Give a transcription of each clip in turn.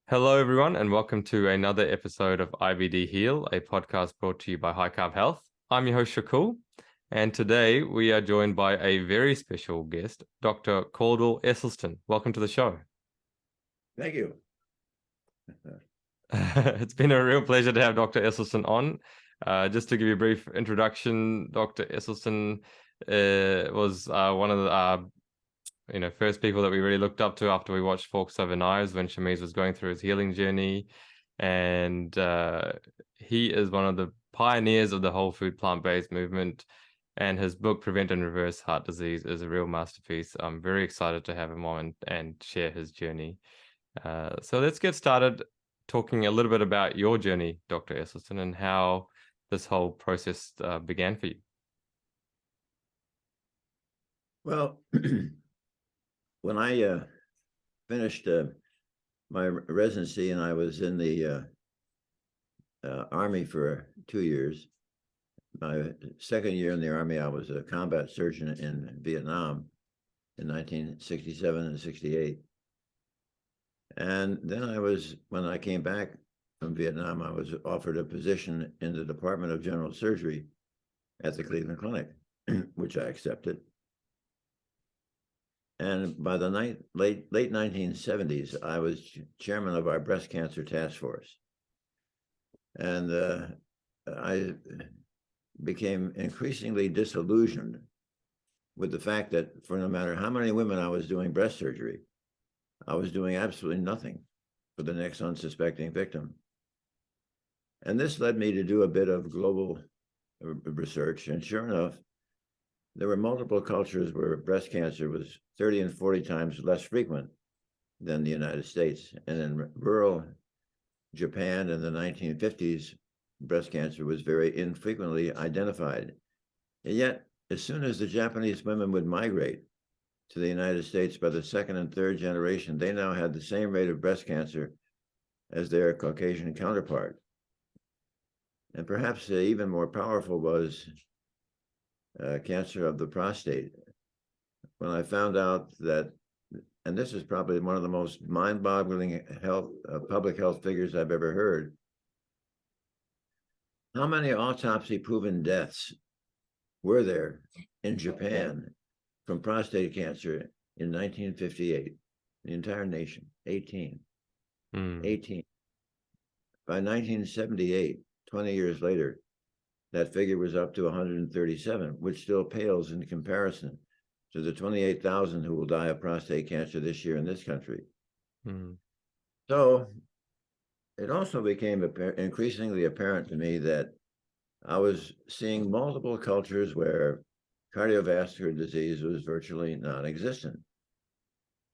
Hello, everyone, and welcome to another episode of IBD Heal, a podcast brought to you by High Carb Health. I'm your host, Shakul, and today we are joined by a very special guest, Dr. Caldwell Esselstyn. Welcome to the show. Thank you. It's been a real pleasure to have Dr. Esselstyn on. Just to give you a brief introduction, Dr. Esselstyn was one of the first people that we really looked up to after we watched Forks Over Knives when Shamiz was going through his healing journey. And he is one of the pioneers of the whole food plant-based movement. And his book, Prevent and Reverse Heart Disease, is a real masterpiece. I'm very excited to have him on and share his journey. So let's get started talking a little bit about your journey, Dr. Esselstyn, and how this whole process began for you. Well, when I finished my residency and I was in the Army for 2 years, my second year in the Army, I was a combat surgeon in Vietnam in 1967 and 68. And then when I came back from Vietnam, I was offered a position in the Department of General Surgery at the Cleveland Clinic, which I accepted. And by the late 1970s, I was chairman of our breast cancer task force. And I became increasingly disillusioned with the fact that for no matter how many women I was doing breast surgery, I was doing absolutely nothing for the next unsuspecting victim. And this led me to do a bit of global research. And sure enough, there were multiple cultures where breast cancer was 30 and 40 times less frequent than the United States. And in rural Japan in the 1950s, breast cancer was very infrequently identified. And yet, as soon as the Japanese women would migrate to the United States by the second and third generation, they now had the same rate of breast cancer as their Caucasian counterpart. And perhaps even more powerful was cancer of the prostate. When I found out that, and this is probably one of the most mind-boggling public health figures I've ever heard, how many autopsy-proven deaths were there in Japan from prostate cancer in 1958? The entire nation, 18. 18. By 1978, 20 years later, that figure was up to 137, which still pales in comparison to the 28,000 who will die of prostate cancer this year in this country. So it also became increasingly apparent to me that I was seeing multiple cultures where cardiovascular disease was virtually non-existent.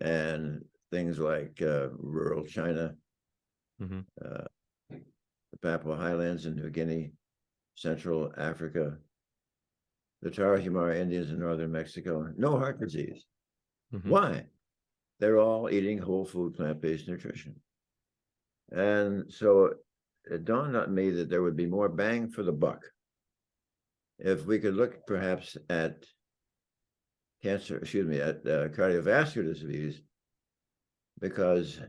And things like rural China, the Papua Highlands in New Guinea, Central Africa, the Tarahumara Indians in northern Mexico, no heart disease. Why? They're all eating whole food, plant-based nutrition. And so it dawned on me that there would be more bang for the buck if we could look perhaps at cardiovascular disease, because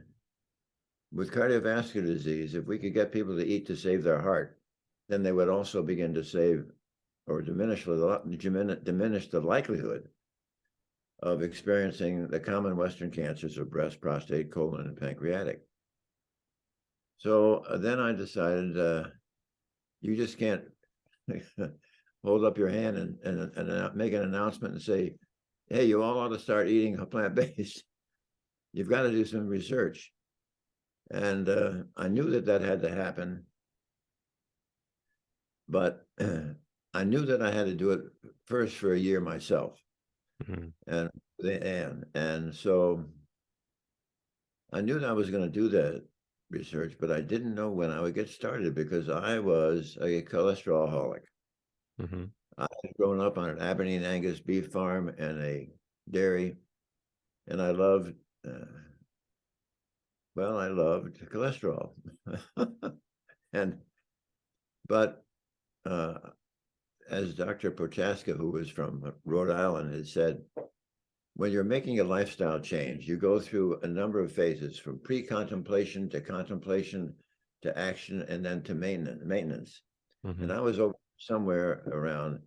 with cardiovascular disease, if we could get people to eat to save their heart, then they would also begin to save or diminish the likelihood of experiencing the common Western cancers of breast, prostate, colon, and pancreatic. So then I decided you just can't hold up your hand and make an announcement and say, hey, you all ought to start eating plant-based. You've got to do some research. And I knew that had to happen. But I knew that I had to do it first for a year myself, and so I knew that I was going to do that research, but I didn't know when I would get started because I was a cholesterolholic. I had grown up on an Aberdeen Angus beef farm and a dairy, and I loved cholesterol, but as Dr. Prochaska, who was from Rhode Island, had said, when you're making a lifestyle change, you go through a number of phases, from pre-contemplation to contemplation to action, and then to maintenance. Mm-hmm. And I was over somewhere around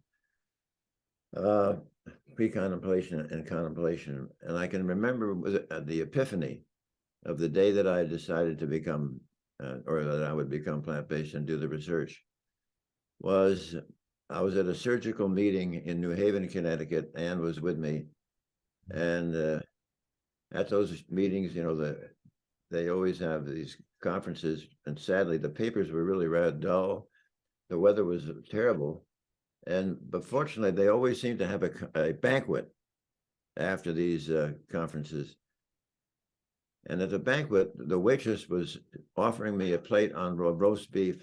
pre-contemplation and contemplation. And I can remember the epiphany of the day that I decided to become, or that I would become plant-based and do the research, was I was at a surgical meeting in New Haven, Connecticut. Anne was with me. And at those meetings, you know, they always have these conferences. And sadly, the papers were really rather dull. The weather was terrible. But fortunately, they always seem to have a banquet after these conferences. And at the banquet, the waitress was offering me a plate on roast beef,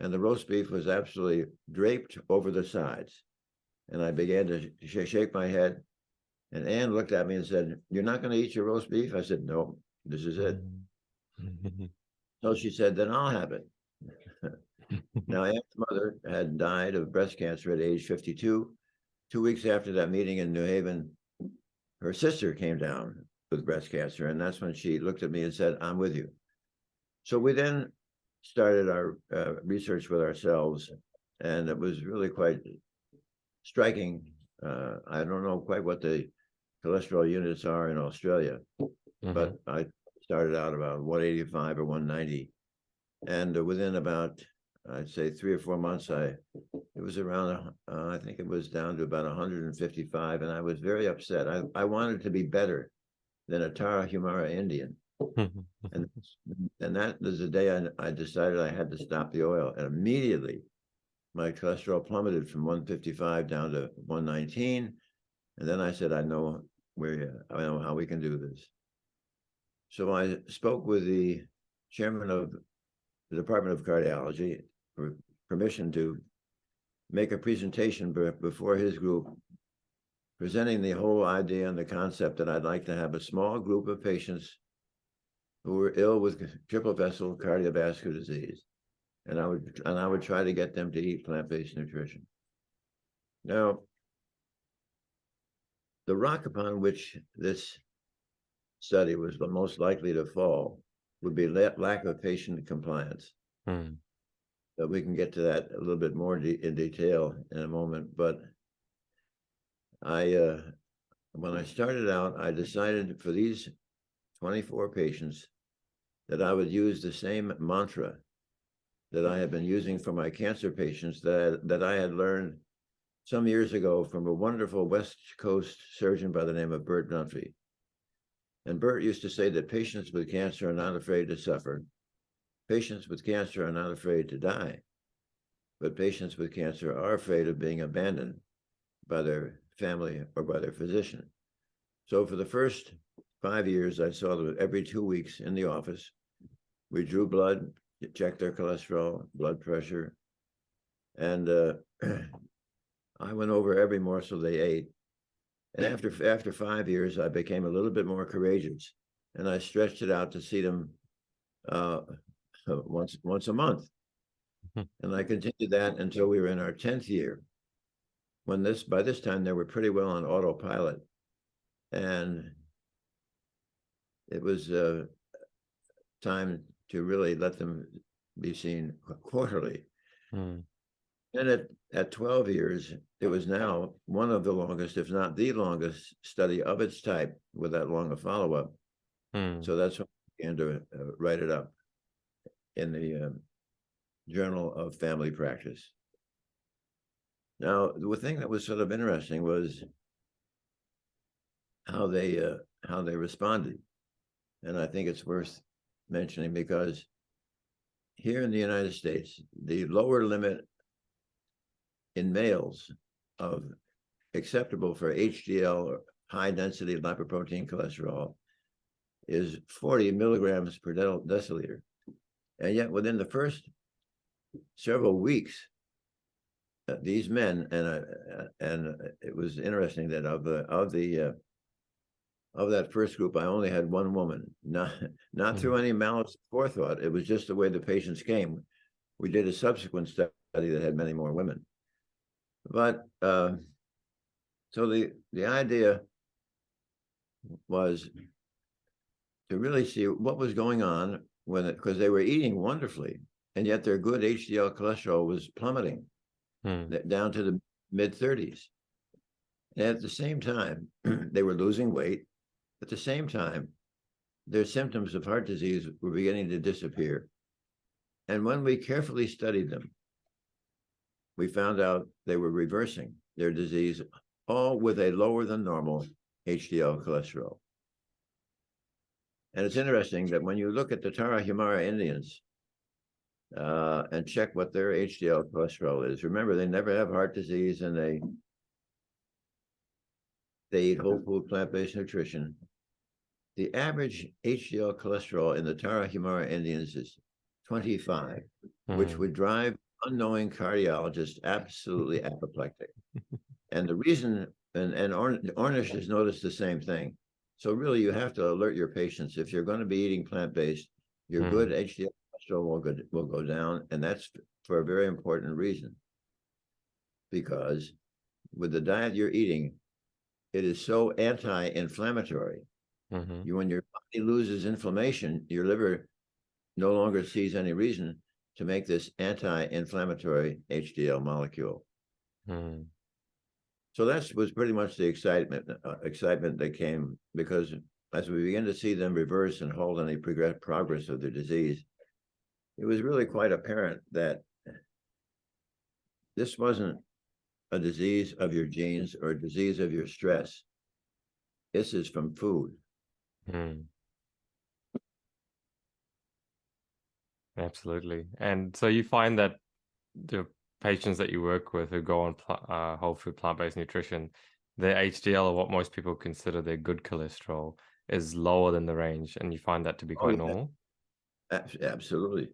and the roast beef was absolutely draped over the sides. And I began to shake my head. And Anne looked at me and said, "You're not going to eat your roast beef?" I said, "No, this is it." So she said, "Then I'll have it." Now, Anne's mother had died of breast cancer at age 52. 2 weeks after that meeting in New Haven, her sister came down with breast cancer. And that's when she looked at me and said, "I'm with you." So we then started our research with ourselves. And it was really quite striking. I don't know quite what the cholesterol units are in Australia, but I started out about 185 or 190. And within about, I'd say 3 or 4 months, it was around, I think it was down to about 155. And I was very upset. I wanted to be better than a Tarahumara Indian. and that was the day I decided I had to stop the oil. And immediately my cholesterol plummeted from 155 down to 119. And then I said, I know how we can do this. So I spoke with the chairman of the Department of Cardiology for permission to make a presentation before his group, presenting the whole idea and the concept that I'd like to have a small group of patients who were ill with triple vessel cardiovascular disease. And I would try to get them to eat plant-based nutrition. Now, the rock upon which this study was the most likely to fall would be lack of patient compliance. But we can get to that a little bit more in detail in a moment. But when I started out, I decided for these 24 patients that I would use the same mantra that I had been using for my cancer patients that I had learned some years ago from a wonderful West Coast surgeon by the name of Bert Dunphy. And Bert used to say that patients with cancer are not afraid to suffer. Patients with cancer are not afraid to die. But patients with cancer are afraid of being abandoned by their family or by their physician. So for the first 5 years, I saw them every 2 weeks in the office. We drew blood, checked their cholesterol, blood pressure, and I went over every morsel they ate. And after 5 years, I became a little bit more courageous, and I stretched it out to see them once a month. And I continued that until we were in our 10th year, when by this time they were pretty well on autopilot, and it was time to really let them be seen quarterly. And at 12 years, it was now one of the longest, if not the longest, study of its type with that long a follow-up. So that's when I began to write it up in the Journal of Family Practice. Now, the thing that was sort of interesting was how they responded. And I think it's worth mentioning because here in the United States, the lower limit in males of acceptable for HDL, or high density lipoprotein cholesterol, is 40 milligrams per deciliter. And yet within the first several weeks, these men, and it was interesting that of that first group, I only had one woman, not through any malice forethought. It was just the way the patients came. We did a subsequent study that had many more women. But so the idea was to really see what was going on because they were eating wonderfully, and yet their good HDL cholesterol was plummeting down to the mid-30s. And at the same time, they were losing weight. At the same time, their symptoms of heart disease were beginning to disappear. And when we carefully studied them, we found out they were reversing their disease, all with a lower than normal HDL cholesterol. And it's interesting that when you look at the Tarahumara Indians and check what their HDL cholesterol is, remember, they never have heart disease, and they eat whole food, plant-based nutrition. The average HDL cholesterol in the Tarahumara Indians is 25, which would drive unknowing cardiologists absolutely apoplectic. And the reason, and Ornish has noticed the same thing. So really, you have to alert your patients. If you're going to be eating plant-based, your good HDL cholesterol will go down, and that's for a very important reason. Because with the diet you're eating, it is so anti-inflammatory. When your body loses inflammation, your liver no longer sees any reason to make this anti-inflammatory HDL molecule. So that was pretty much the excitement that came, because as we begin to see them reverse and hold any progress of their disease, it was really quite apparent that this wasn't a disease of your genes or a disease of your stress. This is from food. Absolutely. And so you find that the patients that you work with who go on whole food plant-based nutrition, their HDL, or what most people consider their good cholesterol, is lower than the range, and you find that to be quite normal? Absolutely.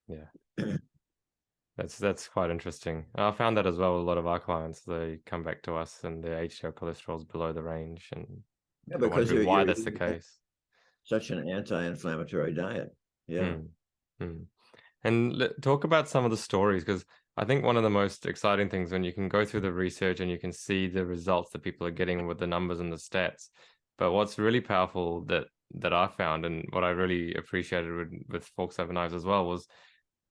Yeah. That's quite interesting. I found that as well with a lot of our clients. They come back to us and their HDL cholesterol is below the range, and because wondering why that's the case. Such an anti-inflammatory diet. And talk about some of the stories, because I think one of the most exciting things when you can go through the research and you can see the results that people are getting with the numbers and the stats. But what's really powerful that I found, and what I really appreciated with Forks Over Knives as well, was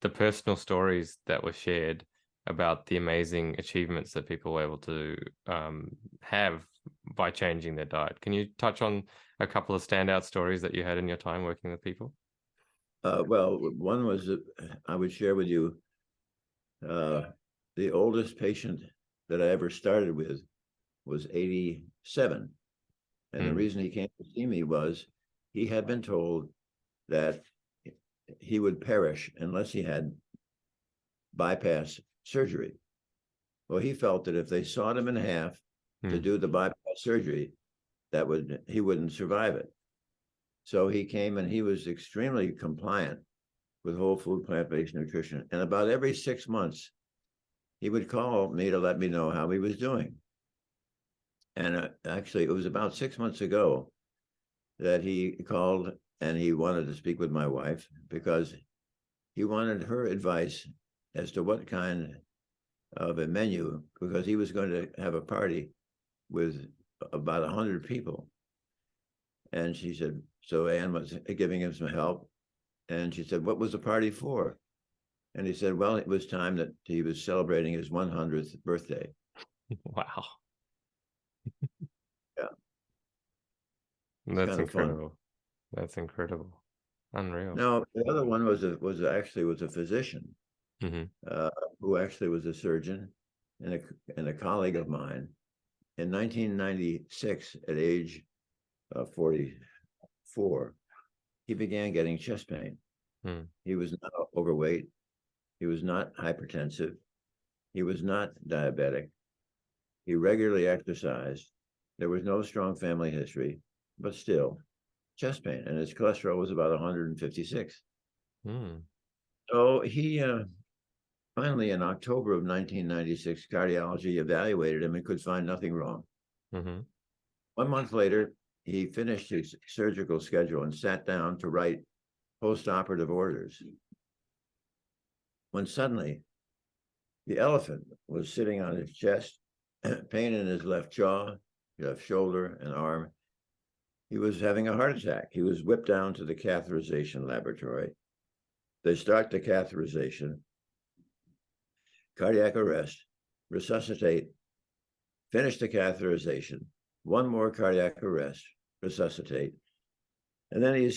the personal stories that were shared about the amazing achievements that people were able to have by changing their diet. Can you touch on a couple of standout stories that you had in your time working with people? Well, one was, I would share with you, the oldest patient that I ever started with was 87. And the reason he came to see me was he had been told that he would perish unless he had bypass surgery. Well, he felt that if they sawed him in half to do the bypass surgery, he wouldn't survive it. So he came, and he was extremely compliant with whole food plant-based nutrition. And about every 6 months, he would call me to let me know how he was doing. And actually, it was about 6 months ago that he called, and he wanted to speak with my wife because he wanted her advice as to what kind of a menu, because he was going to have a party with about 100 people. And she said, so Anne was giving him some help. And she said, what was the party for? And he said, well, it was time that he was celebrating his 100th birthday. Wow. Yeah. That's incredible. Fun. That's incredible. Unreal. Now, the other one was a physician who actually was a surgeon and a colleague of mine. In 1996, at age 44, he began getting chest pain. He was not overweight. He was not hypertensive. He was not diabetic. He regularly exercised. There was no strong family history, but still chest pain. And his cholesterol was about 156. So he finally, in October of 1996, cardiology evaluated him and could find nothing wrong. 1 month later, he finished his surgical schedule and sat down to write post-operative orders, when suddenly the elephant was sitting on his chest, pain in his left jaw, left shoulder, and arm, he was having a heart attack. He was whipped down to the catheterization laboratory. They start the catheterization, cardiac arrest, resuscitate, finish the catheterization, one more cardiac arrest, resuscitate, and then he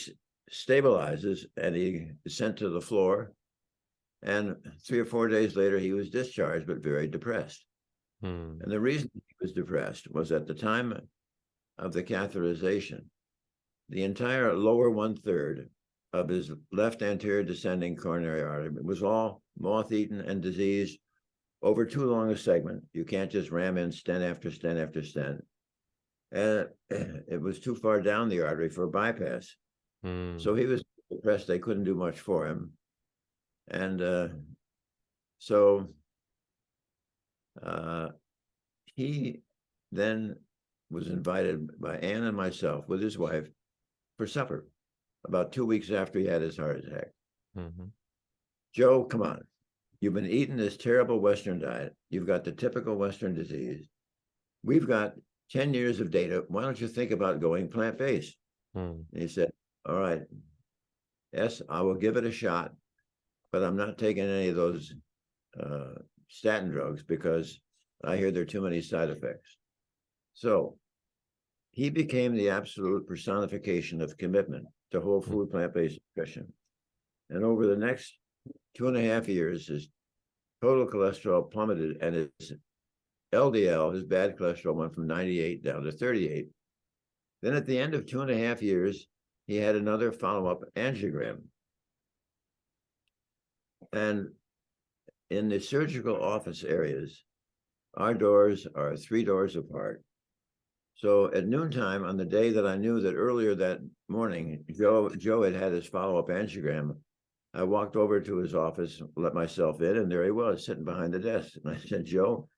stabilizes and he is sent to the floor. And 3 or 4 days later, he was discharged, but very depressed. And the reason he was depressed was at the time of the catheterization, the entire lower 1/3 of his left anterior descending coronary artery was all moth-eaten and diseased over too long a segment. You can't just ram in stent after stent after stent. And it was too far down the artery for a bypass. So he was depressed. They couldn't do much for him. And so he then was invited by Ann and myself with his wife for supper about 2 weeks after he had his heart attack. Joe, come on. You've been eating this terrible Western diet. You've got the typical Western disease. We've got 10 years of data. Why don't you think about going plant-based? And he said, all right, yes, I will give it a shot, but I'm not taking any of those statin drugs because I hear there are too many side effects. So he became the absolute personification of commitment to whole food plant-based nutrition. And over the next 2.5 years, his total cholesterol plummeted and his LDL, his bad cholesterol, went from 98 down to 38. Then at the end of 2.5 years, he had another follow-up angiogram. And in the surgical office areas, our doors are 3 doors apart. So at noontime on the day that I knew that earlier that morning, Joe had his follow-up angiogram, I walked over to his office, let myself in, and there he was sitting behind the desk. And I said, Joe,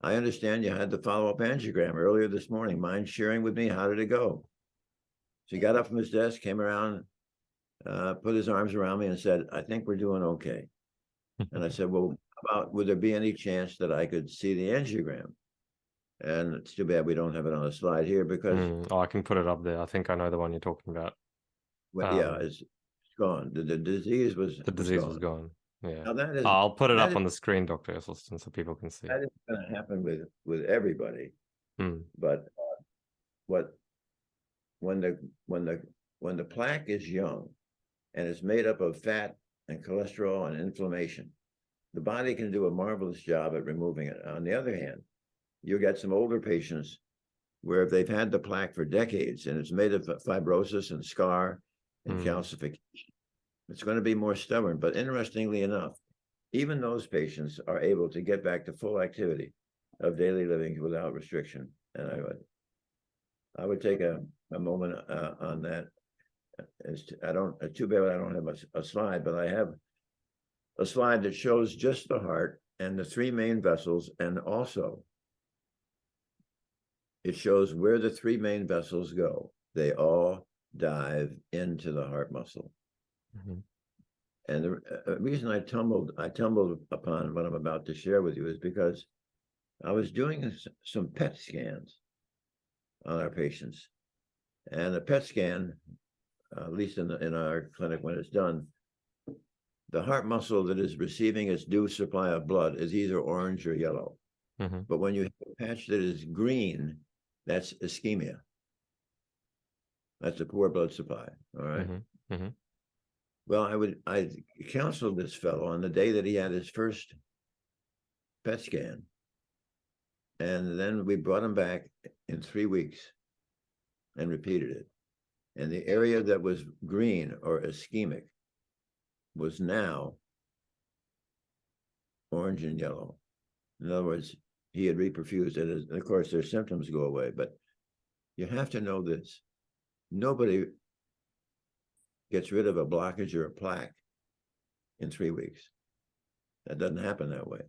I understand you had the follow-up angiogram earlier this morning. Mind sharing with me? How did it go? So he got up from his desk, came around, put his arms around me and said, I think we're doing okay. And I said, well, would there be any chance that I could see the angiogram? And it's too bad we don't have it on the slide here because I can put it up there. I think I know the one you're talking about. Yeah, it's gone. The disease was gone. Yeah. Now that is, I'll put it up on the screen, Dr. Esselstyn, so people can see. That is going to happen with everybody. But when the plaque is young and it's made up of fat and cholesterol and inflammation, the body can do a marvelous job at removing it. On the other hand, you get some older patients where if they've had the plaque for decades and it's made of fibrosis and scar and calcification, it's going to be more stubborn. But interestingly enough, even those patients are able to get back to full activity of daily living without restriction. And I would take a moment on that. Too bad I don't have a slide, but I have a slide that shows just the heart and the 3 main vessels, and also it shows where the 3 main vessels go. They all dive into the heart muscle. And the reason I tumbled upon what I'm about to share with you is because I was doing some PET scans on our patients. And a PET scan, at least in our clinic when it's done, the heart muscle that is receiving its due supply of blood is either orange or yellow. But when you have a patch that is green, that's ischemia. That's a poor blood supply, all right? Well, I counseled this fellow on the day that he had his first PET scan. And then we brought him back in 3 weeks and repeated it. And the area that was green or ischemic was now orange and yellow. In other words, he had reperfused it. And of course, their symptoms go away. But you have to know this. Nobody gets rid of a blockage or a plaque in 3 weeks. That doesn't happen that way.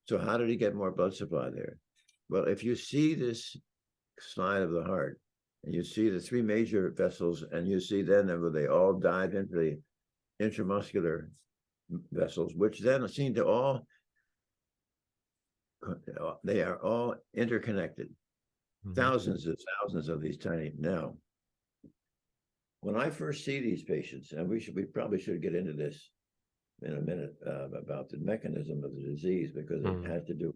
So how did he get more blood supply there? Well, if you see this slide of the heart, and you see the 3 major vessels, and you see then that they all dive into the intramuscular vessels, which then seem to they are all interconnected. Thousands of these tiny. Now, when I first see these patients, and we probably should get into this in a minute about the mechanism of the disease, because it has to do.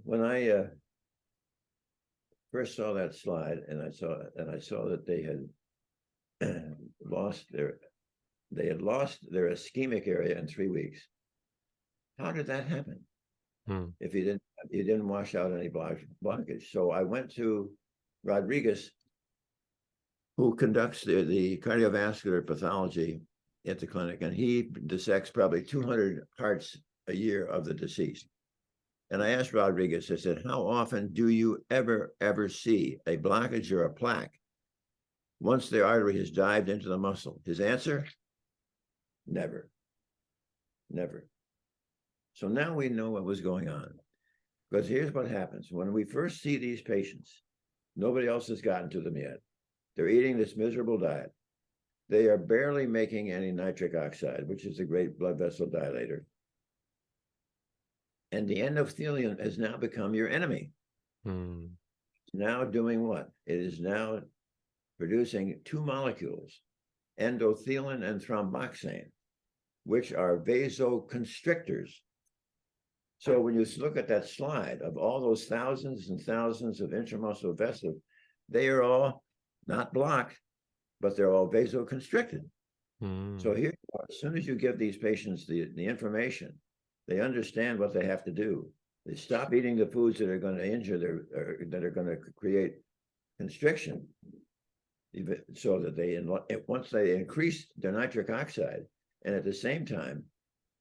When I first saw that slide, and I saw that they had lost their ischemic area in 3 weeks. How did that happen? If you didn't wash out any blockage. So I went to Rodriguez, who conducts the cardiovascular pathology at the clinic, and he dissects probably 200 hearts a year of the deceased. And I asked Rodriguez, I said, how often do you ever see a blockage or a plaque once the artery has dived into the muscle? His answer, never. So now we know what was going on. Because here's what happens. When we first see these patients, nobody else has gotten to them yet. They're eating this miserable diet. They are barely making any nitric oxide, which is a great blood vessel dilator. And the endothelium has now become your enemy. It's now doing what? It is now producing two molecules, endothelin and thromboxane, which are vasoconstrictors. So when you look at that slide of all those thousands and thousands of intramuscular vessels, they are all not blocked, but they're all vasoconstricted. So here, as soon as you give these patients the information, they understand what they have to do. They stop eating the foods that are going to injure that are going to create constriction, so that once they increase their nitric oxide, and at the same time,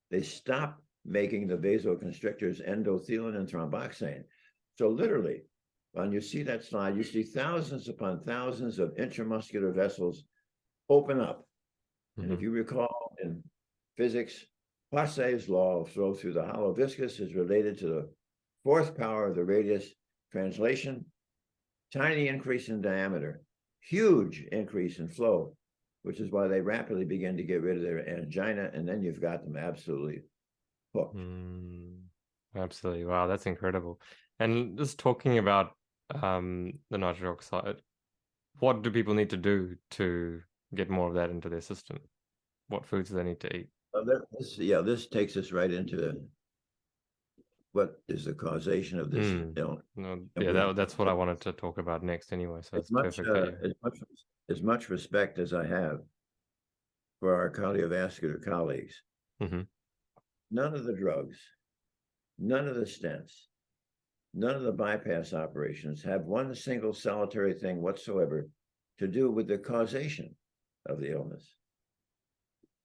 they stop making the vasoconstrictors endothelin and thromboxane. So literally, when you see that slide, you see thousands upon thousands of intramuscular vessels open up. And if you recall in physics, Poiseuille's law of flow through the hollow viscous is related to the fourth power of the radius translation. Tiny increase in diameter, huge increase in flow, which is why they rapidly begin to get rid of their angina, and then you've got them absolutely hooked. Absolutely. Wow, that's incredible. And just talking about the nitric oxide, what do people need to do to get more of that into their system? What foods do they need to eat? This takes us right into what is the causation of this illness. That's what I wanted to talk about next anyway, so it's perfect for you. As much respect as I have for our cardiovascular colleagues, none of the drugs, none of the stents, none of the bypass operations have one single solitary thing whatsoever to do with the causation of the illness.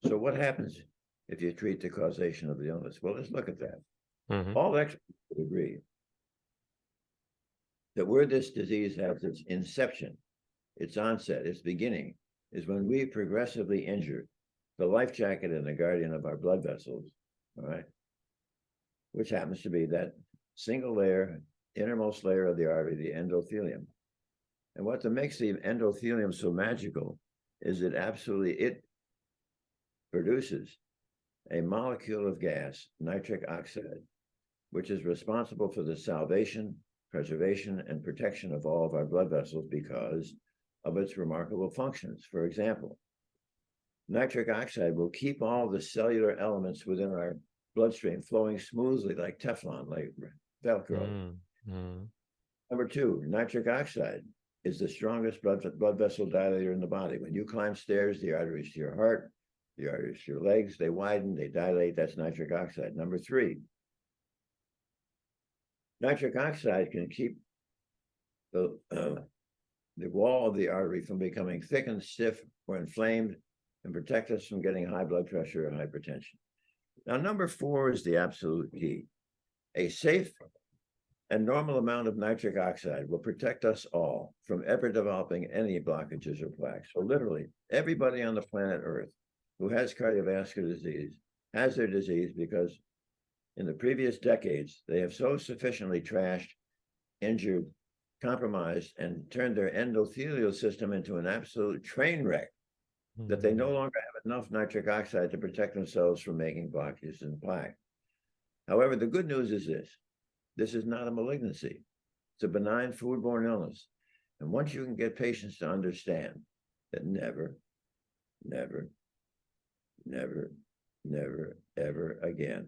So what happens if you treat the causation of the illness? Well, let's look at that. All experts would agree that where this disease has its inception, its onset, its beginning, is when we progressively injure the life jacket and the guardian of our blood vessels, all right, which happens to be that single layer, innermost layer of the artery, the endothelium. And what makes the endothelium so magical is it produces a molecule of gas, nitric oxide, which is responsible for the salvation, preservation, and protection of all of our blood vessels because of its remarkable functions. For example, nitric oxide will keep all the cellular elements within our bloodstream flowing smoothly like Teflon, like Velcro. Number two, nitric oxide is the strongest blood vessel dilator in the body. When you climb stairs, the arteries to your heart, the arteries to your legs, they widen, they dilate. That's nitric oxide. Number three, nitric oxide can keep the wall of the artery from becoming thick and stiff or inflamed and protect us from getting high blood pressure or hypertension. Now, number four is the absolute key. A safe and normal amount of nitric oxide will protect us all from ever developing any blockages or plaques. So literally, everybody on the planet Earth who has cardiovascular disease has their disease because in the previous decades, they have so sufficiently trashed, injured, compromised, and turned their endothelial system into an absolute train wreck that they no longer have enough nitric oxide to protect themselves from making blockages and plaque. However, the good news is this is not a malignancy. It's a benign foodborne illness. And once you can get patients to understand that never, never, never, never, ever again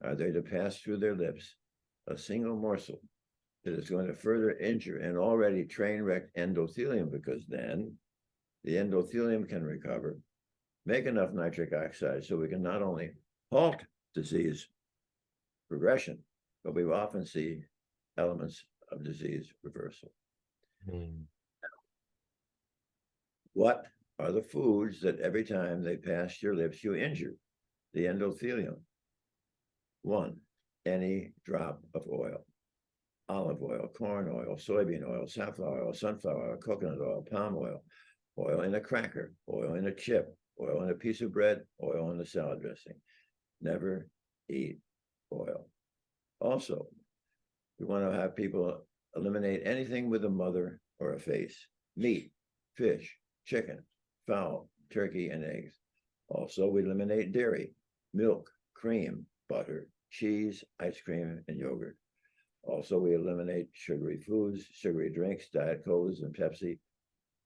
are they to pass through their lips a single morsel that is going to further injure an already train-wrecked endothelium, because then the endothelium can recover, make enough nitric oxide so we can not only halt disease progression, but we often see elements of disease reversal. What are the foods that every time they pass your lips, you injure the endothelium? 1, any drop of oil. Olive oil, corn oil, soybean oil, safflower oil, sunflower oil, coconut oil, palm oil, oil in a cracker, oil in a chip, oil in a piece of bread, oil in the salad dressing. Never eat oil. Also, we want to have people eliminate anything with a mother or a face: meat, fish, chicken, fowl, turkey, and eggs. Also, we eliminate dairy, milk, cream, butter, cheese, ice cream, and yogurt. Also, we eliminate sugary foods, sugary drinks, Diet Colas, and Pepsi.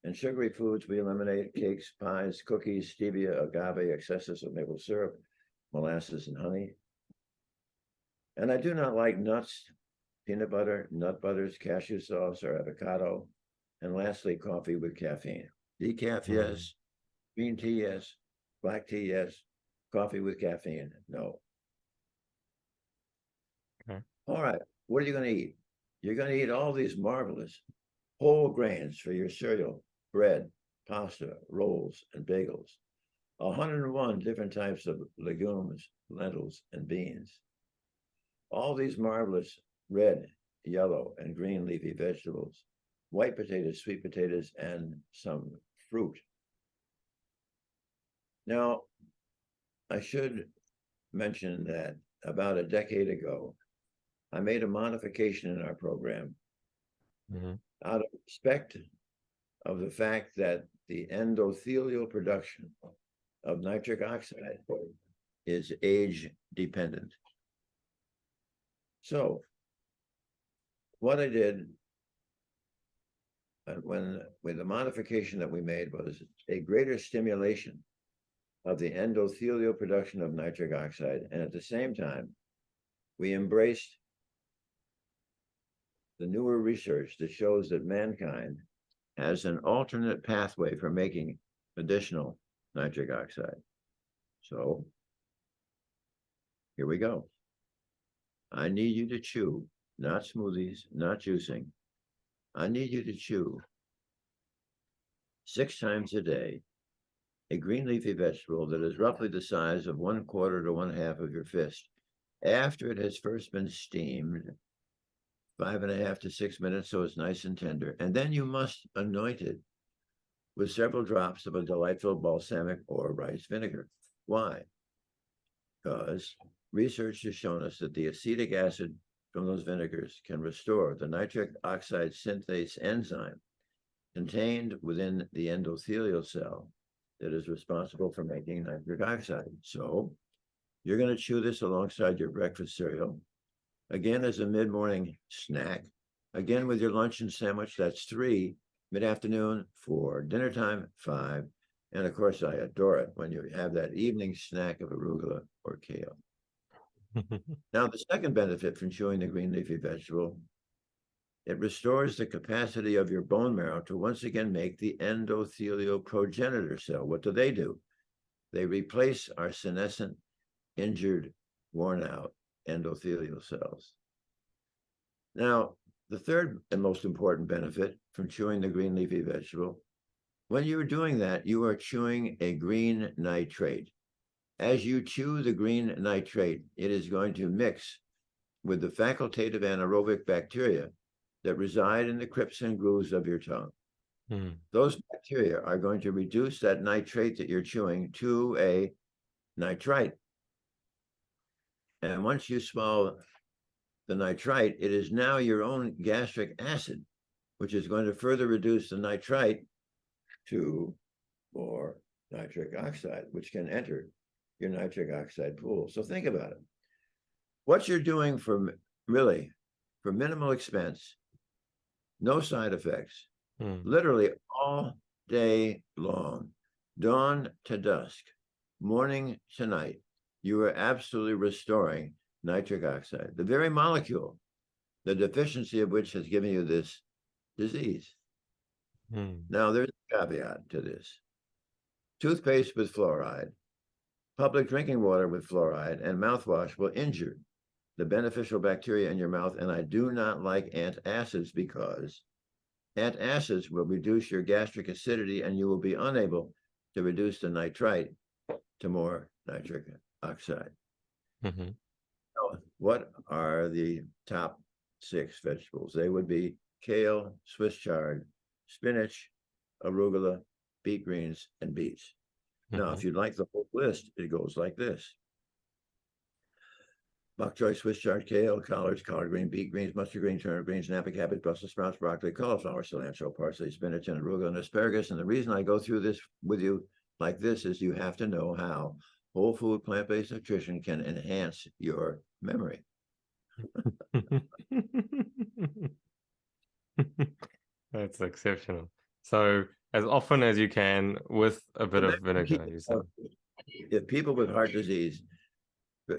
And sugary foods, we eliminate cakes, pies, cookies, stevia, agave, excesses of maple syrup, molasses, and honey. And I do not like nuts, peanut butter, nut butters, cashew sauce, or avocado. And lastly, coffee with caffeine. Decaf, yes. Green tea, yes. Black tea, yes. Coffee with caffeine, no. Okay. All right, what are you going to eat? You're going to eat all these marvelous whole grains for your cereal, bread, pasta, rolls, and bagels. 101 different types of legumes, lentils, and beans. All these marvelous red, yellow, and green leafy vegetables, white potatoes, sweet potatoes, and some fruit. Now, I should mention that about a decade ago, I made a modification in our program out of respect of the fact that the endothelial production of nitric oxide is age dependent. So what I did with the modification that we made was a greater stimulation of the endothelial production of nitric oxide, and at the same time, we embraced the newer research that shows that mankind has an alternate pathway for making additional nitric oxide. So here we go. I need you to chew, not smoothies, not juicing. I need you to chew 6 times a day a green leafy vegetable that is roughly the size of 1/4 to 1/2 of your fist, after it has first been steamed 5.5 to 6 minutes so it's nice and tender. And then you must anoint it with several drops of a delightful balsamic or rice vinegar. Why? Because research has shown us that the acetic acid from those vinegars can restore the nitric oxide synthase enzyme contained within the endothelial cell that is responsible for making nitric oxide. So you're going to chew this alongside your breakfast cereal, again as a mid-morning snack, again with your lunch and sandwich, that's 3, mid-afternoon 4, dinner time 5, and of course I adore it when you have that evening snack of arugula or kale. Now, the second benefit from chewing the green leafy vegetable, it restores the capacity of your bone marrow to once again make the endothelial progenitor cell. What do? They replace our senescent, injured, worn out endothelial cells. Now, the third and most important benefit from chewing the green leafy vegetable, when you're doing that, you are chewing a green nitrate. As you chew the green nitrate, it is going to mix with the facultative anaerobic bacteria that reside in the crypts and grooves of your tongue. Those bacteria are going to reduce that nitrate that you're chewing to a nitrite. And once you swallow the nitrite, it is now your own gastric acid, which is going to further reduce the nitrite to more nitric oxide, which can enter your nitric oxide pool. So think about it. What you're doing for minimal expense, no side effects, literally all day long, dawn to dusk, morning to night. You are absolutely restoring nitric oxide, the very molecule, the deficiency of which has given you this disease. Now, there's a caveat to this. Toothpaste with fluoride, public drinking water with fluoride, and mouthwash will injure the beneficial bacteria in your mouth. And I do not like antacids because antacids will reduce your gastric acidity and you will be unable to reduce the nitrite to more nitric oxide. So what are the top 6 vegetables? They would be kale, Swiss chard, spinach, arugula, beet greens, and beets. Now, if you'd like the whole list, it goes like this: bok choy, Swiss chard, kale, collards, collard green, beet greens, mustard greens, turnip greens, napa cabbage, Brussels sprouts, broccoli, cauliflower, cilantro, parsley, spinach, and arugula, and asparagus. And the reason I go through this with you like this is you have to know how whole food, plant-based nutrition can enhance your memory. That's exceptional. So as often as you can with a bit of vinegar, you said. If people with heart disease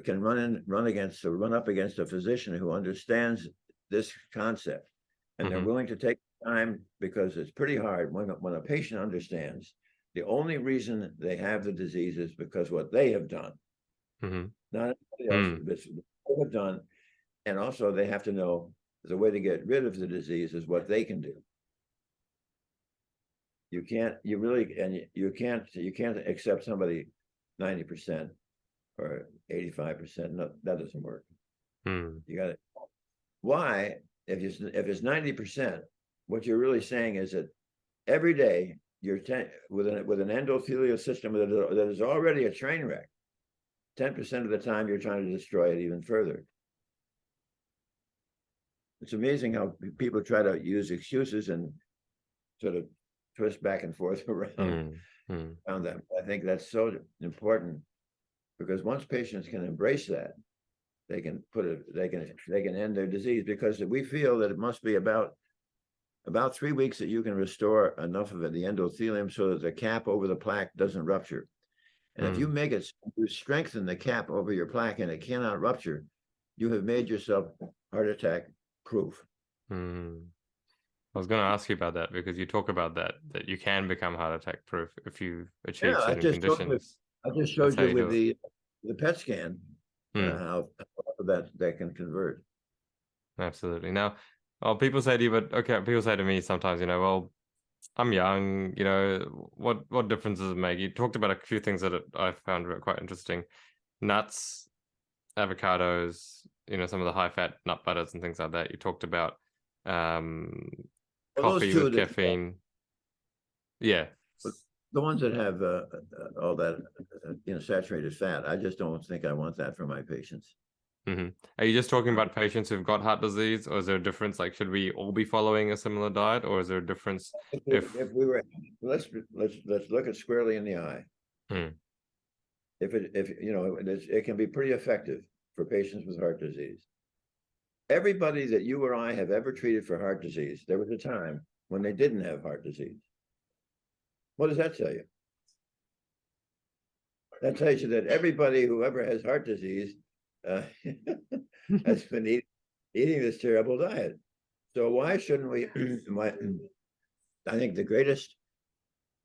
can run up against a physician who understands this concept, and they're willing to take time, because it's pretty hard when a patient understands the only reason they have the disease is because what they have done, not anybody else, but what they have done. And also they have to know the way to get rid of the disease is what they can do. You can't accept somebody 90% or 85%. No, that doesn't work. You got it. Why? If it's 90%, what you're really saying is that every day you're with an endothelial system that is already a train wreck. 10% of the time you're trying to destroy it even further. It's amazing how people try to use excuses and sort of twist back and forth around that. I think that's so important, because once patients can embrace that, they can end their disease, because we feel that it must be about 3 weeks that you can restore enough of the endothelium so that the cap over the plaque doesn't rupture. And if you strengthen the cap over your plaque and it cannot rupture, you have made yourself heart attack proof. I was going to ask you about that, because you talk about that you can become heart attack proof if you achieve certain conditions. I just showed you with the PET scan how that can convert. Absolutely. Now, people say to you, people say to me sometimes, well, I'm young, what difference does it make? You talked about a few things that I found quite interesting. Nuts, avocados, some of the high-fat nut butters and things like that. You talked about coffee with caffeine. Yeah. The ones that have all that saturated fat, I just don't think I want that for my patients. Are you just talking about patients who've got heart disease, or is there a difference? Like, should we all be following a similar diet, or is there a difference? If we were, let's look it squarely in the eye. It can be pretty effective for patients with heart disease. Everybody that you or I have ever treated for heart disease, there was a time when they didn't have heart disease. What does that tell you? That tells you that everybody who ever has heart disease has been eating this terrible diet. So why shouldn't we? I think the greatest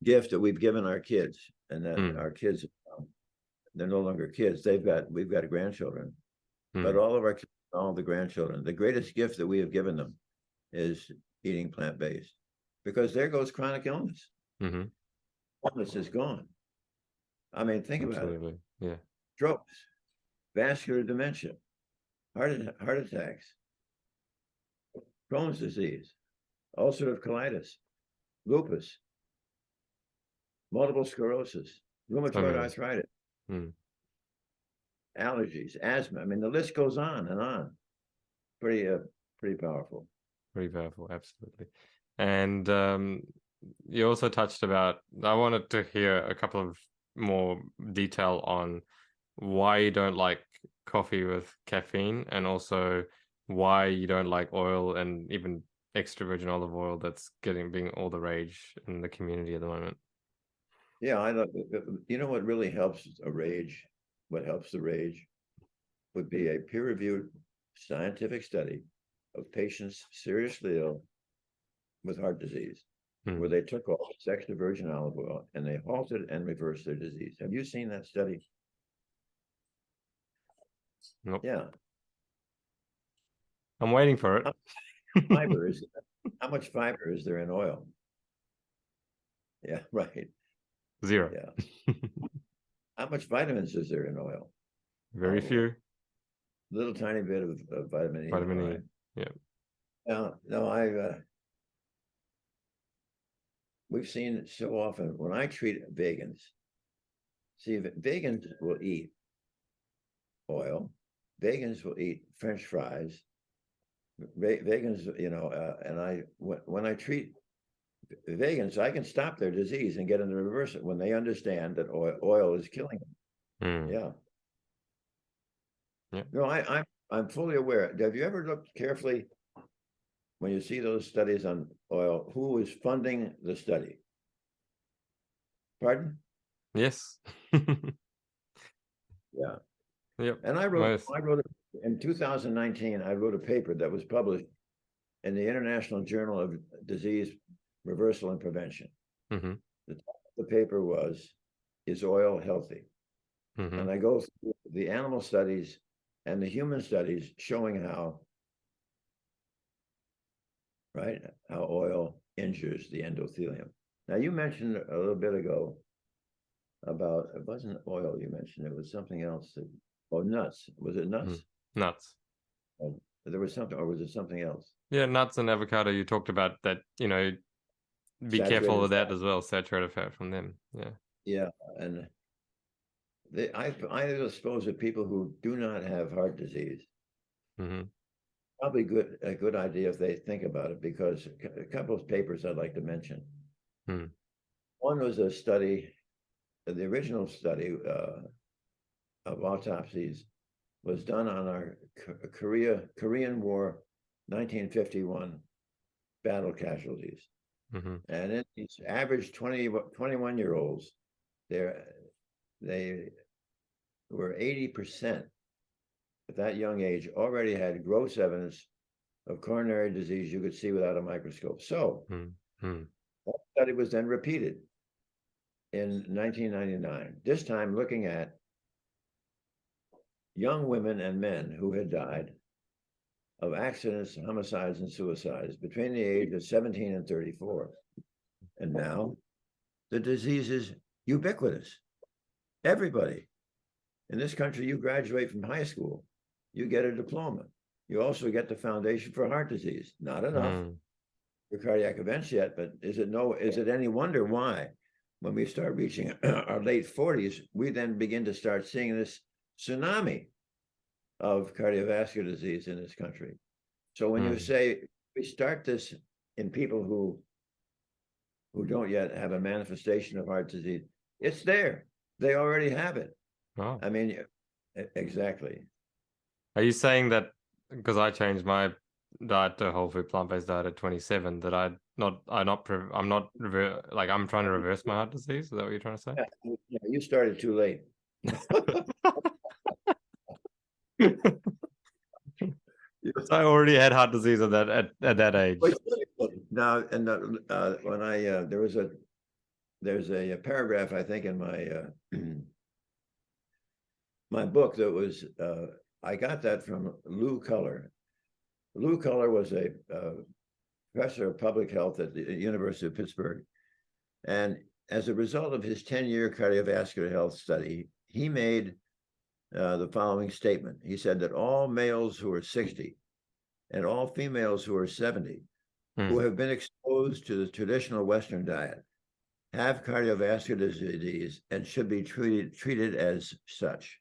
gift that we've given our kids, and that our kids, they're no longer kids. We've got grandchildren, but all the grandchildren, the greatest gift that we have given them is eating plant-based, because there goes chronic illness. Illness is gone. I mean, think about it. Yeah. Strokes, vascular dementia, heart attacks, Crohn's disease, ulcerative colitis, lupus, multiple sclerosis, rheumatoid arthritis, allergies, asthma. I mean, the list goes on and on. Pretty powerful. Pretty powerful, absolutely. And you also touched about, I wanted to hear a couple of more detail on why you don't like coffee with caffeine, and also why you don't like oil and even extra virgin olive oil that's being all the rage in the community at the moment. Yeah, I know. You know what really helps a rage? What helps the rage would be a peer-reviewed scientific study of patients seriously ill with heart disease, where they took all this extra virgin olive oil and they halted and reversed their disease. Have you seen that study? Nope. Yeah. I'm waiting for it. How much fiber is there in oil? Yeah, right. Zero. Yeah. How much vitamins is there in oil? Very few. Little tiny bit of vitamin E. Vitamin E. Right? Yeah. No, we've seen it so often when I treat vegans. See, vegans will eat oil. Vegans will eat French fries. Vegans, and when I treat vegans, I can stop their disease and get them to reverse it when they understand that oil is killing them. Yeah. No, I'm fully aware. Have you ever looked carefully when you see those studies on oil, who is funding the study? Pardon? Yes. Yeah. Yep. And I wrote in 2019, I wrote a paper that was published in the International Journal of Disease Reversal and Prevention. The title of the paper was, "Is Oil Healthy?" And I go through the animal studies and the human studies showing how oil injures the endothelium. Now, you mentioned a little bit ago about, it wasn't oil you mentioned, it was something else. Nuts. Was it nuts? Nuts. There was something, or was it something else? Yeah, nuts and avocado. You talked about that, be careful of that as well, saturated fat from them. Yeah. Yeah. And I suppose that people who do not have heart disease, probably a good idea if they think about it, because a couple of papers I'd like to mention. One was a study, the original study of autopsies was done on our Korean War 1951 battle casualties. And in these average 21-year-olds, they were 80% at that young age already had gross evidence of coronary disease you could see without a microscope. So that study was then repeated in 1999, this time looking at young women and men who had died of accidents, homicides, and suicides between the age of 17 and 34. And now the disease is ubiquitous. Everybody in this country, you graduate from high school, you get a diploma. You also get the Foundation for Heart Disease. Not enough for cardiac events yet, but is it any wonder why, when we start reaching our late 40s, we then begin to start seeing this tsunami of cardiovascular disease in this country? So when you say we start this in people who don't yet have a manifestation of heart disease, it's there. They already have it. Oh. I mean, exactly. Are you saying that because I changed my diet to whole food plant-based diet at 27, that I'm trying to reverse my heart disease? Is that what you're trying to say? Yeah, you started too late. I already had heart disease at that age. Now, and when there's a paragraph, I think, in my my book that was I got that from Lou Culler. Lou Culler was a professor of public health at the University of Pittsburgh, and as a result of his 10-year cardiovascular health study, he made the following statement. He said that all males who are 60 and all females who are 70 who have been exposed to the traditional Western diet have cardiovascular disease and should be treated as such.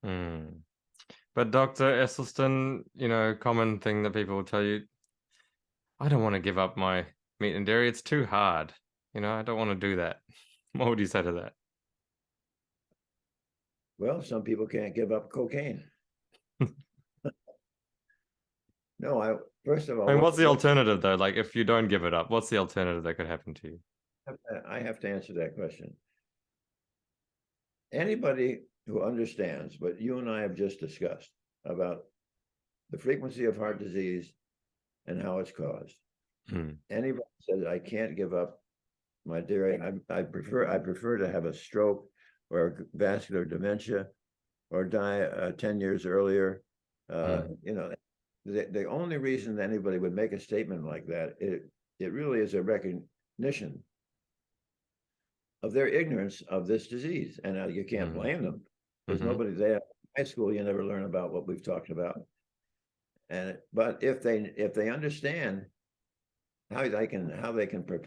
But Dr. Esselstyn, common thing that people will tell you, I don't want to give up my meat and dairy. It's too hard. I don't want to do that. What would you say to that? Well, some people can't give up cocaine. No, First of all, I mean, what's the alternative though? Like, if you don't give it up, what's the alternative that could happen to you? I have to answer that question. Anybody who understands what you and I have just discussed about the frequency of heart disease and how it's caused. Anybody says I can't give up my dairy, I prefer to have a stroke or vascular dementia or die 10 years earlier. You know, the only reason anybody would make a statement like that, it really is a recognition of their ignorance of this disease, and you can't blame them. There's nobody there. In high school, you never learn about what we've talked about. But if they understand how they can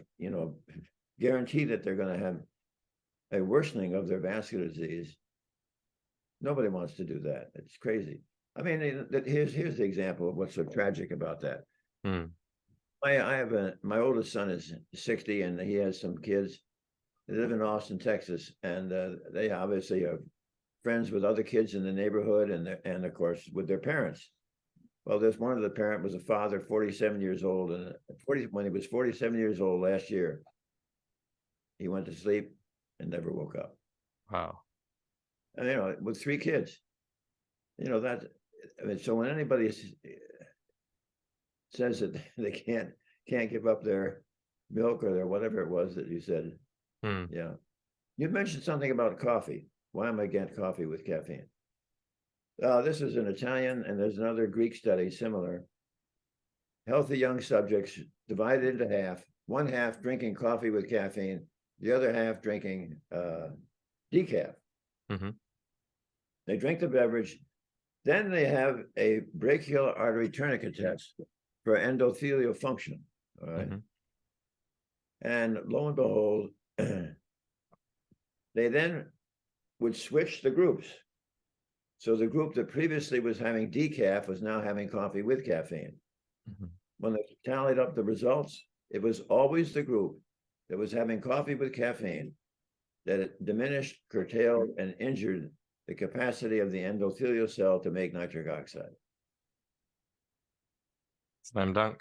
guarantee that they're going to have a worsening of their vascular disease, nobody wants to do that. It's crazy. I mean, here's the example of what's so tragic about that. My oldest son is 60, and he has some kids. They live in Austin, Texas, and they obviously are friends with other kids in the neighborhood, and of course with their parents. Well, there's one of the parent was a father, 47 years old, and when he was 47 years old last year, he went to sleep and never woke up. Wow. And with 3 kids, that. I mean, so when anybody says that they can't give up their milk or their whatever it was that you said, yeah, you mentioned something about coffee. Why am I against coffee with caffeine? This is an Italian, and there's another Greek study similar. Healthy young subjects divided into half. One half drinking coffee with caffeine, the other half drinking decaf. They drink the beverage. Then they have a brachial artery tourniquet test for endothelial function. All right. And lo and behold, they then would switch the groups. So the group that previously was having decaf was now having coffee with caffeine. When they tallied up the results, it was always the group that was having coffee with caffeine that it diminished, curtailed, and injured the capacity of the endothelial cell to make nitric oxide. Slam dunk.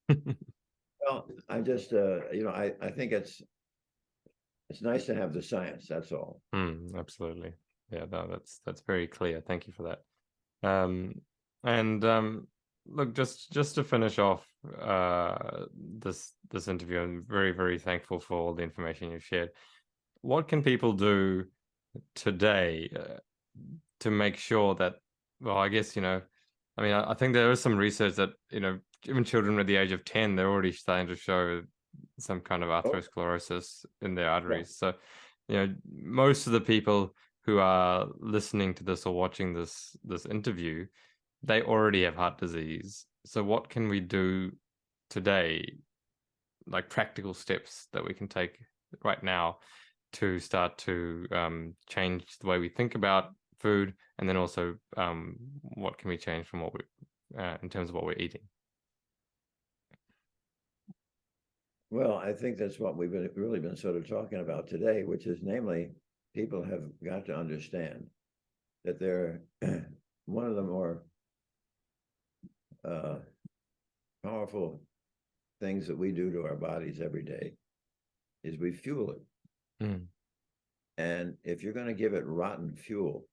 Well, I just, I think it's nice to have the science. That's all. Absolutely. Yeah, no, that's very clear. Thank you for that. Look, just to finish off this interview, I'm very, very thankful for all the information you've shared. What can people do today to make sure that, well, I guess, I think there is some research that, even children at the age of 10, they're already starting to show some kind of atherosclerosis in their arteries. So, most of the people who are listening to this or watching this interview, they already have heart disease. So what can we do today, like practical steps that we can take right now to start to change the way we think about food, and then also what can we change from what we in terms of what we're eating? Well, I think that's what we've really been sort of talking about today, which is namely, people have got to understand that they're one of the more powerful things that we do to our bodies every day is we fuel it. And if you're going to give it rotten fuel,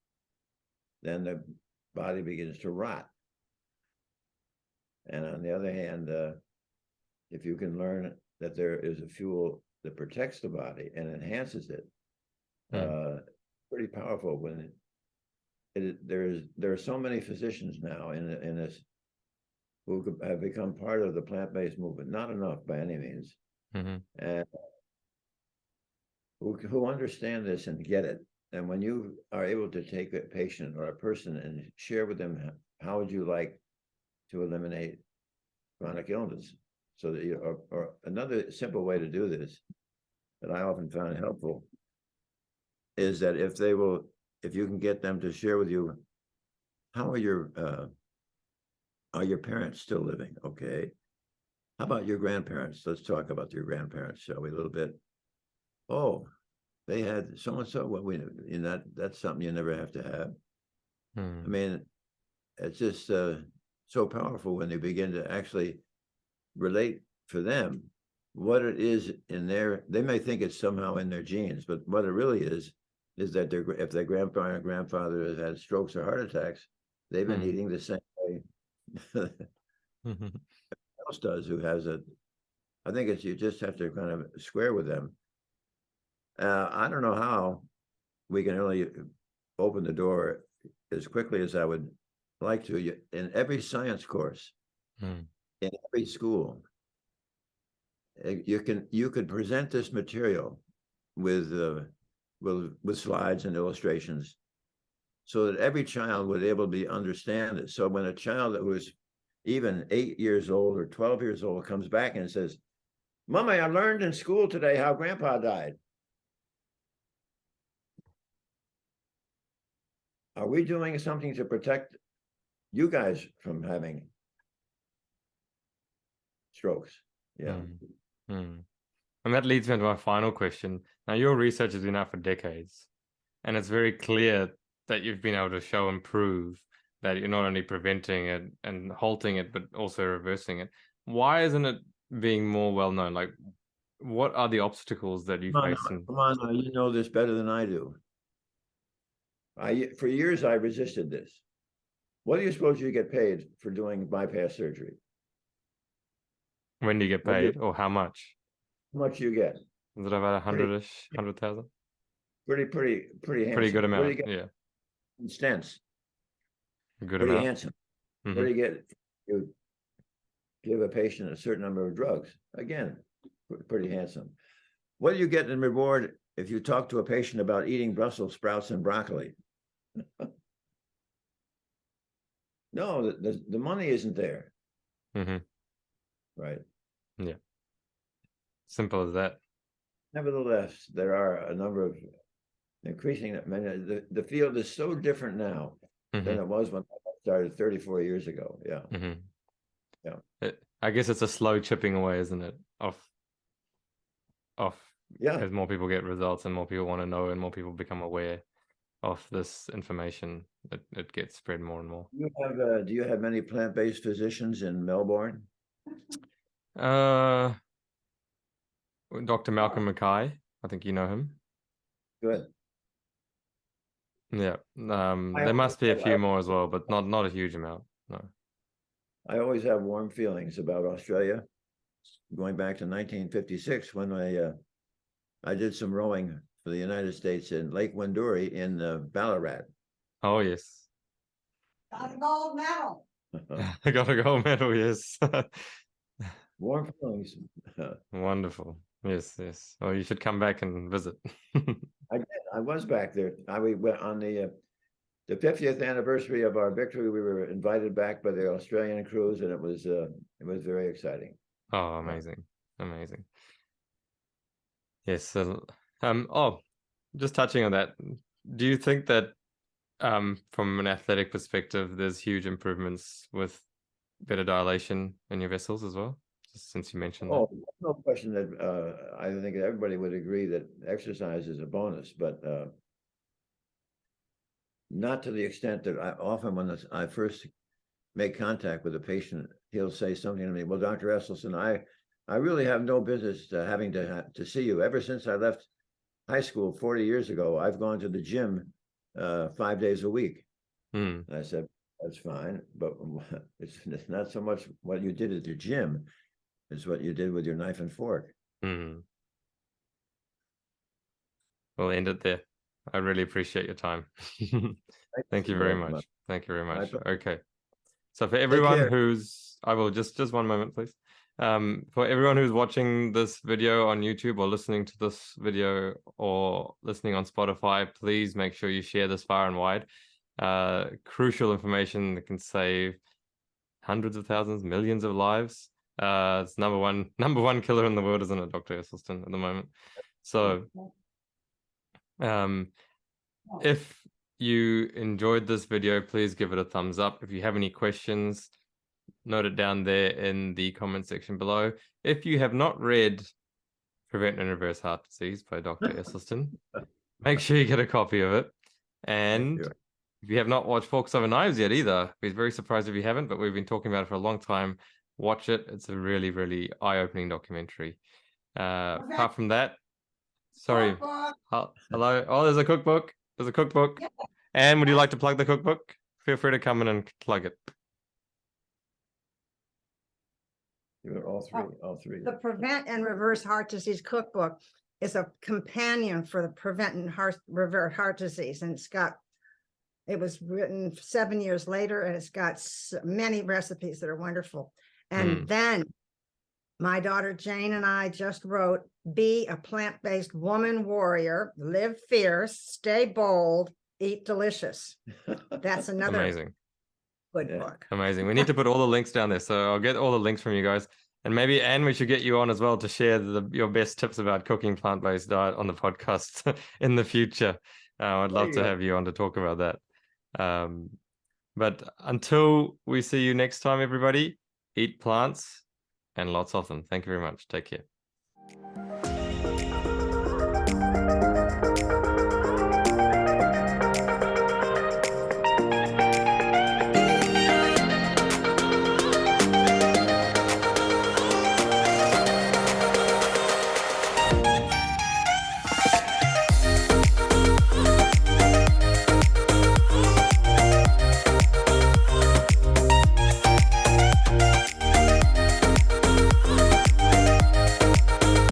then the body begins to rot. And on the other hand, if you can learn that there is a fuel that protects the body and enhances it, pretty powerful. When there are so many physicians now in this who have become part of the plant-based movement. Not enough by any means, and who understand this and get it. And when you are able to take a patient or a person and share with them, how would you like to eliminate chronic illness? So that or another simple way to do this that I often found helpful is that if you can get them to share with you, how are your parents still living? Okay. How about your grandparents? Let's talk about your grandparents, shall we, a little bit? Oh, they had so and so. Well, that's something you never have to have. I mean, it's just so powerful when they begin to actually relate for them what it is in they may think it's somehow in their genes, but what it really is that if their grandfather and grandfather has had strokes or heart attacks, they've been eating the same way else does who has it. I think it's, you just have to kind of square with them. I don't know how we can really open the door as quickly as I would like to. In every science course, in every school, you could present this material with slides and illustrations, so that every child would able to understand it. So when a child that was even 8 years old or 12 years old comes back and says, "Mommy, I learned in school today how Grandpa died." Are we doing something to protect you guys from having strokes? Yeah. And that leads me to my final question. Now, your research has been out for decades, and it's very clear that you've been able to show and prove that you're not only preventing it and halting it, but also reversing it. Why isn't it being more well known? Like, what are the obstacles that you face? Come on, you know this better than I do. For years, I resisted this. What do you suppose you get paid for doing bypass surgery? When do you get paid, or how much? How much do you get? Is it about 100-ish, 100,000? Pretty handsome. Pretty good amount, What do you get? Yeah. Stents. Good pretty amount. handsome. What do you get? You give a patient a certain number of drugs. Again, pretty handsome. What do you get in reward if you talk to a patient about eating Brussels sprouts and broccoli? No, the money isn't there. Right. Yeah. Simple as that. Nevertheless, there are a number of increasing. The field is so different now than it was when I started 34 years ago. Yeah. Yeah. I guess it's a slow chipping away, isn't it? As more people get results and more people want to know and more people become aware of this information, it gets spread more and more. Do you have many plant-based physicians in Melbourne? Dr. Malcolm Mackay, I think you know him. Good. Yeah. There must be a few more as well, but not a huge amount. No. I always have warm feelings about Australia, going back to 1956 when I did some rowing for the United States in Lake Winduri in Ballarat. Oh, yes. Got a gold medal. I got a gold medal, yes. Warm feelings. Wonderful. Yes. Oh, you should come back and visit. I did. I was back there. We went on the 50th anniversary of our victory. We were invited back by the Australian crews, and it was very exciting. Oh, amazing. Yes. Just touching on that, do you think that from an athletic perspective, there's huge improvements with better dilation in your vessels as well? Just since you mentioned that. No question that I think everybody would agree that exercise is a bonus, but not to the extent that often when I first make contact with a patient, he'll say something to me, "Well, Dr. Esselstyn, I really have no business having to see you. Ever since I left high school 40 years ago, I've gone to the gym 5 days a week." And I said, "That's fine, but it's not so much what you did at the gym, it's what you did with your knife and fork." We'll end it there. I really appreciate your time. Thank you very much. Thank you very much. Okay. So for everyone I will just one moment, please. For everyone who's watching this video on YouTube or listening to this video or listening on Spotify, please make sure you share this far and wide. Crucial information that can save hundreds of thousands, millions of lives. It's number one killer in the world, isn't it, Dr. Esselstyn, at the moment? So if you enjoyed this video, please give it a thumbs up. If you have any questions, note it down there in the comment section below. If you have not read Prevent and Reverse Heart Disease by Dr. Esselstyn, make sure you get a copy of it. And if you have not watched Forks Over Knives yet either, we're very surprised if you haven't, but we've been talking about it for a long time. Watch it. It's a really, really eye-opening documentary. Apart from that, sorry. Cookbook. Hello. Oh, there's a cookbook. There's a cookbook. Yeah. Anne, would you like to plug the cookbook? Feel free to come in and plug it. You were all three. The Prevent and Reverse Heart Disease Cookbook is a companion for the Prevent and Reverse Heart Disease. And it was written 7 years later, and it's got many recipes that are wonderful. And then my daughter Jane and I just wrote, Be a Plant-Based Woman Warrior, Live Fierce, Stay Bold, Eat Delicious. That's another Amazing. good book. Amazing. We need to put all the links down there. So I'll get all the links from you guys. And maybe, Anne, we should get you on as well to share your best tips about cooking plant-based diet on the podcast in the future. I'd love to have you on to talk about that. But until we see you next time, everybody, eat plants and lots of them. Thank you very much. Take care.